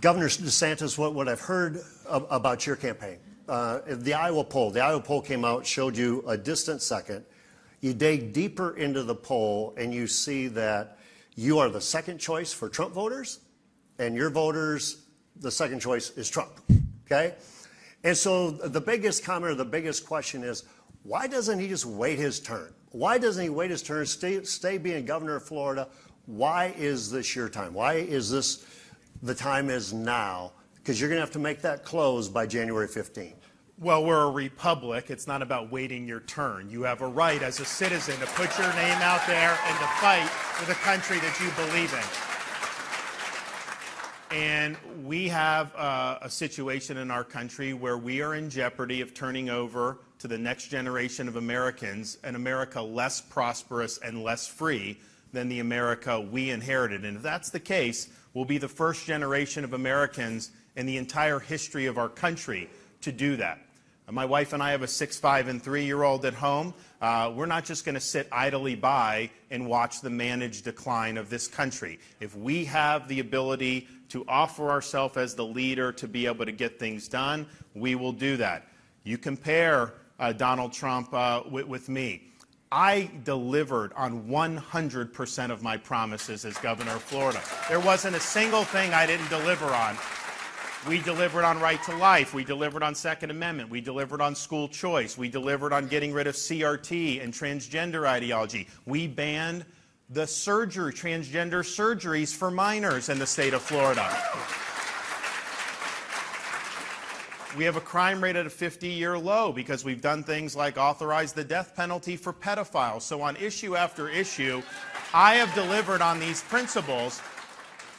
Governor DeSantis, what I've heard about your campaign, the Iowa poll came out, showed you a distant second. You dig deeper into the poll and you see that you are the second choice for Trump voters, and your voters, the second choice is Trump, okay? And so the biggest comment or the biggest question is, why doesn't he just wait his turn? Why doesn't he wait his turn, stay being governor of Florida? Why is this your time? Why is this the time is now? Because you're going to have to make that close by January 15th. Well, we're a republic. It's not about waiting your turn. You have a right as a citizen to put your name out there and to fight for the country that you believe in. And we have a situation in our country where we are in jeopardy of turning over to the next generation of Americans an America less prosperous and less free than the America we inherited. And if that's the case, we'll be the first generation of Americans in the entire history of our country to do that. My wife and I have a 6, 5, and 3-year-old at home. We're not just going to sit idly by and watch the managed decline of this country. If we have the ability to offer ourselves as the leader to be able to get things done, we will do that. You compare Donald Trump with me. I delivered on 100% of my promises as governor of Florida. There wasn't a single thing I didn't deliver on. We delivered on right to life. We delivered on Second Amendment. We delivered on school choice. We delivered on getting rid of CRT and transgender ideology. We banned the transgender surgeries for minors in the state of Florida. We have a crime rate at a 50-year low because we've done things like authorize the death penalty for pedophiles. So on issue after issue, I have delivered on these principles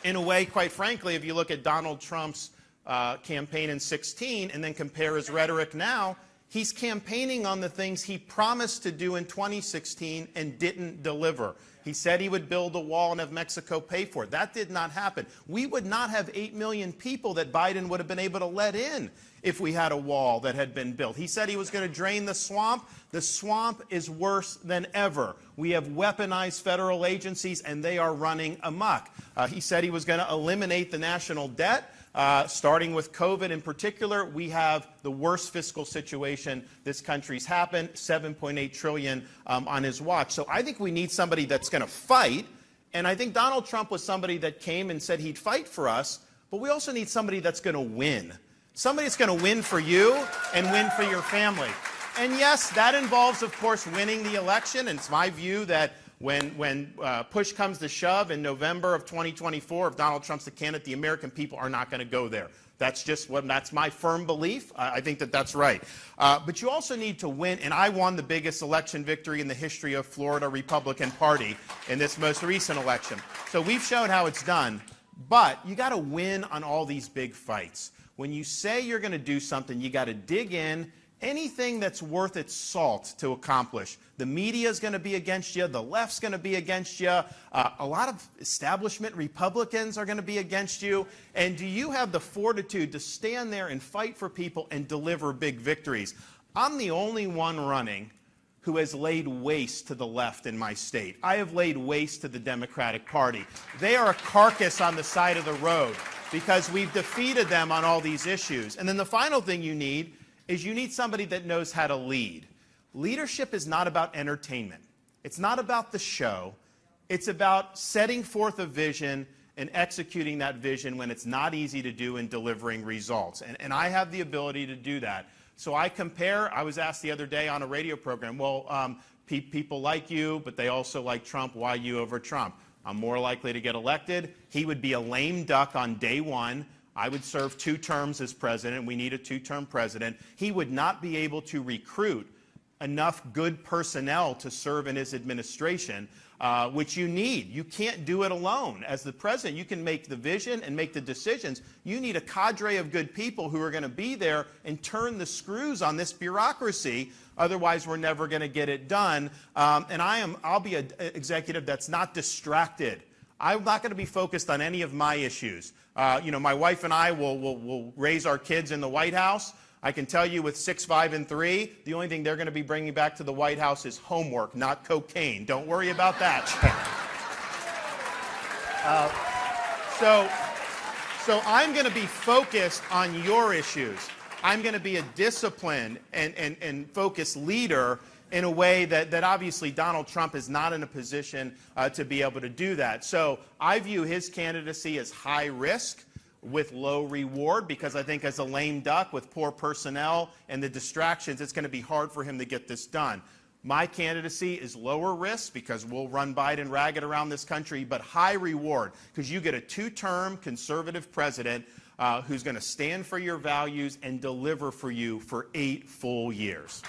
in a way, quite frankly, if you look at Donald Trump's campaign in 2016 and then compare his rhetoric now, he's campaigning on the things he promised to do in 2016 and didn't deliver. He said he would build a wall and have Mexico pay for it. That did not happen. We would not have 8 million people that Biden would have been able to let in if we had a wall that had been built. He said he was going to drain the swamp. The swamp is worse than ever. We have weaponized federal agencies, and they are running amok. He said he was going to eliminate the national debt. Starting with COVID in particular, we have the worst fiscal situation this country's happened, $7.8 trillion on his watch. So I think we need somebody that's going to fight, and I think Donald Trump was somebody that came and said he'd fight for us, but we also need somebody that's going to win. Somebody that's going to win for you and win for your family. And yes, that involves, of course, winning the election, and it's my view that when push comes to shove in November of 2024, if Donald Trump's the candidate, the American people are not going to go there. That's just that's my firm belief. I think that that's right. But you also need to win, and I won the biggest election victory in the history of Florida Republican Party in this most recent election. So we've shown how it's done, but you got to win on all these big fights. When you say you're going to do something, you got to dig in. Anything that's worth its salt to accomplish. The media is going to be against you. The left's going to be against you. A lot of establishment Republicans are going to be against you. And do you have the fortitude to stand there and fight for people and deliver big victories? I'm the only one running who has laid waste to the left in my state. I have laid waste to the Democratic Party. They are a carcass on the side of the road because we've defeated them on all these issues. And then the final thing you need is you need somebody that knows how to lead. Leadership is not about entertainment. It's not about the show. It's about setting forth a vision and executing that vision when it's not easy to do and delivering results. And I have the ability to do that. So I compare, I was asked the other day on a radio program, well, people like you, but they also like Trump. Why you over Trump? I'm more likely to get elected. He would be a lame duck on day one. I would serve 2 terms as president. We need a 2-term president. He would not be able to recruit enough good personnel to serve in his administration, which you need. You can't do it alone. As the president, you can make the vision and make the decisions. You need a cadre of good people who are going to be there and turn the screws on this bureaucracy. Otherwise, we're never going to get it done. And I'll be an executive that's not distracted. I'm not going to be focused on any of my issues. My wife and I will raise our kids in the White House. I can tell you with 6, 5, and 3, the only thing they're going to be bringing back to the White House is homework, not cocaine. Don't worry about that. So I'm going to be focused on your issues. I'm going to be a disciplined and focused leader in a way that obviously Donald Trump is not in a position to be able to do that. So I view his candidacy as high risk with low reward, because I think as a lame duck with poor personnel and the distractions, it's going to be hard for him to get this done. My candidacy is lower risk because we'll run Biden ragged around this country, but high reward because you get a two-term conservative president who's going to stand for your values and deliver for you for 8 full years.